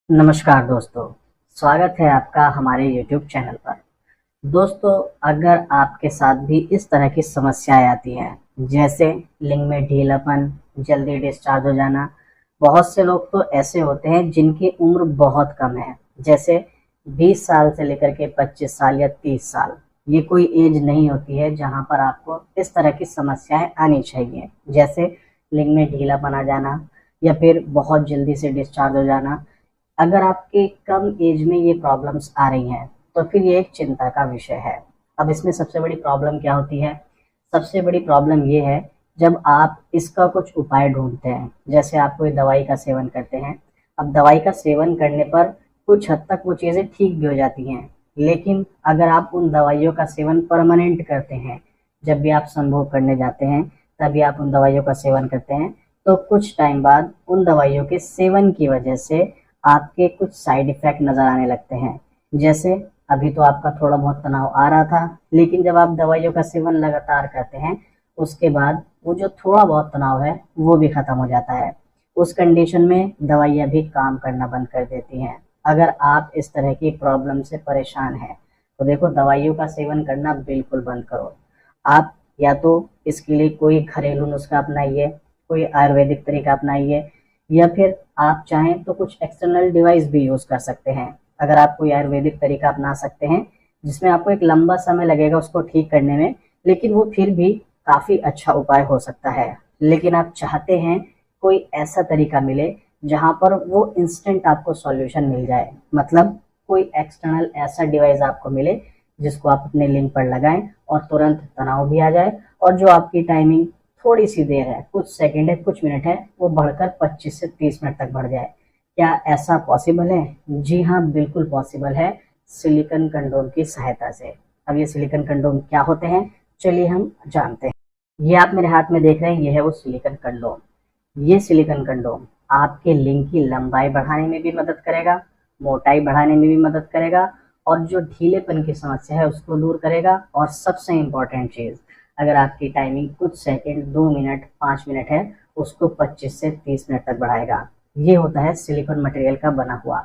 नमस्कार दोस्तों, स्वागत है आपका हमारे YouTube चैनल पर। दोस्तों, अगर आपके साथ भी इस तरह की समस्याएं आती हैं, जैसे लिंग में ढीलापन, जल्दी डिस्चार्ज हो जाना। बहुत से लोग तो ऐसे होते हैं जिनकी उम्र बहुत कम है, जैसे 20 साल से लेकर के 25 साल या 30 साल। ये कोई एज नहीं होती है जहां पर आपको इस तरह की समस्याएं आनी चाहिए, जैसे लिंग में ढीलापन आ जाना या फिर बहुत जल्दी से डिस्चार्ज हो जाना। अगर आपके कम एज में ये प्रॉब्लम्स आ रही हैं, तो फिर ये एक चिंता का विषय है। अब इसमें सबसे बड़ी प्रॉब्लम क्या होती है? सबसे बड़ी प्रॉब्लम ये है, जब आप इसका कुछ उपाय ढूंढते हैं, जैसे आप कोई दवाई का सेवन करते हैं। अब दवाई का सेवन करने पर कुछ हद तक वो चीज़ें ठीक भी हो जाती हैं, लेकिन अगर आप उन दवाइयों का सेवन परमानेंट करते हैं, जब भी आप संभोग करने जाते हैं तभी आप उन दवाइयों का सेवन करते हैं, तो कुछ टाइम बाद उन दवाइयों के सेवन की वजह से आपके कुछ साइड इफ़ेक्ट नज़र आने लगते हैं। जैसे अभी तो आपका थोड़ा बहुत तनाव आ रहा था, लेकिन जब आप दवाइयों का सेवन लगातार करते हैं, उसके बाद वो जो थोड़ा बहुत तनाव है, वो भी ख़त्म हो जाता है। उस कंडीशन में दवाइयाँ भी काम करना बंद कर देती हैं। अगर आप इस तरह की प्रॉब्लम से परेशान हैं, तो देखो, दवाइयों का सेवन करना बिल्कुल बंद करो। आप या तो इसके लिए कोई घरेलू नुस्खा अपनाइए, कोई आयुर्वेदिक तरीका अपनाइए, या फिर आप चाहें तो कुछ एक्सटर्नल डिवाइस भी यूज़ कर सकते हैं। अगर आप कोई आयुर्वेदिक तरीका अपना सकते हैं जिसमें आपको एक लंबा समय लगेगा उसको ठीक करने में, लेकिन वो फिर भी काफ़ी अच्छा उपाय हो सकता है। लेकिन आप चाहते हैं कोई ऐसा तरीका मिले जहाँ पर वो इंस्टेंट आपको सॉल्यूशन मिल जाए, मतलब कोई एक्सटर्नल ऐसा डिवाइस आपको मिले जिसको आप अपने लिंग पर लगाएं और तुरंत तनाव भी आ जाए, और जो आपकी टाइमिंग थोड़ी सी देर है, कुछ सेकंड है, कुछ मिनट है, वो बढ़कर 25 से 30 मिनट तक बढ़ जाए। क्या ऐसा पॉसिबल है? जी हाँ, बिल्कुल पॉसिबल है, सिलिकॉन कंडोम की सहायता से। अब ये सिलिकॉन कंडोम क्या होते हैं, चलिए हम जानते हैं। ये आप मेरे हाथ में देख रहे हैं, ये है वो सिलिकॉन कंडोम। ये सिलिकॉन कंडोम आपके लिंग की लंबाई बढ़ाने में भी मदद करेगा, मोटाई बढ़ाने में भी मदद करेगा, और जो ढीलेपन की समस्या है उसको दूर करेगा। और सबसे इम्पोर्टेंट चीज़, अगर आपकी टाइमिंग कुछ सेकंड, 2 मिनट, 5 मिनट है, उसको 25 से 30 मिनट तक बढ़ाएगा। ये होता है सिलिकॉन मटेरियल का बना हुआ।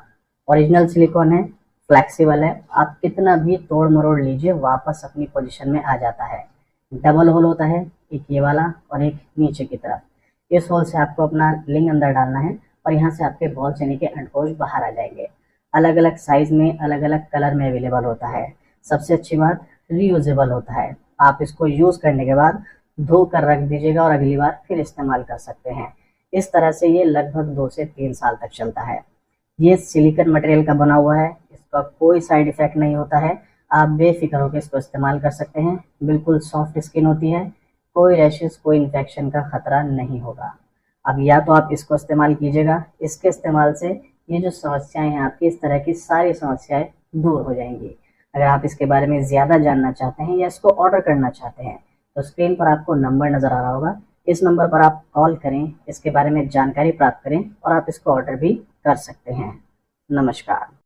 ओरिजिनल सिलिकॉन है, फ्लेक्सिबल है, आप कितना भी तोड़ मरोड़ लीजिए वापस अपनी पोजीशन में आ जाता है। डबल होल होता है, एक ये वाला और एक नीचे की तरफ। इस होल से आपको अपना लिंग अंदर डालना है और यहाँ से आपके बॉल्स यानी कि अंडकोश बाहर आ जाएंगे। अलग अलग साइज में, अलग अलग कलर में अवेलेबल होता है। सबसे अच्छी बात, रीयूजेबल होता है। आप इसको यूज़ करने के बाद धो कर रख दीजिएगा और अगली बार फिर इस्तेमाल कर सकते हैं। इस तरह से ये लगभग 2 से 3 साल तक चलता है। ये सिलिकॉन मटेरियल का बना हुआ है, इसका कोई साइड इफ़ेक्ट नहीं होता है। आप बेफिक्र होकर इसको इस्तेमाल कर सकते हैं। बिल्कुल सॉफ्ट स्किन होती है, कोई रैशेस, कोई इन्फेक्शन का खतरा नहीं होगा। अब या तो आप इसको इस्तेमाल कीजिएगा, इसके इस्तेमाल से ये जो समस्याएं हैं आपकी, इस तरह की सारी समस्याएं दूर हो जाएंगी। अगर आप इसके बारे में ज़्यादा जानना चाहते हैं या इसको ऑर्डर करना चाहते हैं, तो स्क्रीन पर आपको नंबर नज़र आ रहा होगा, इस नंबर पर आप कॉल करें, इसके बारे में जानकारी प्राप्त करें और आप इसको ऑर्डर भी कर सकते हैं। नमस्कार।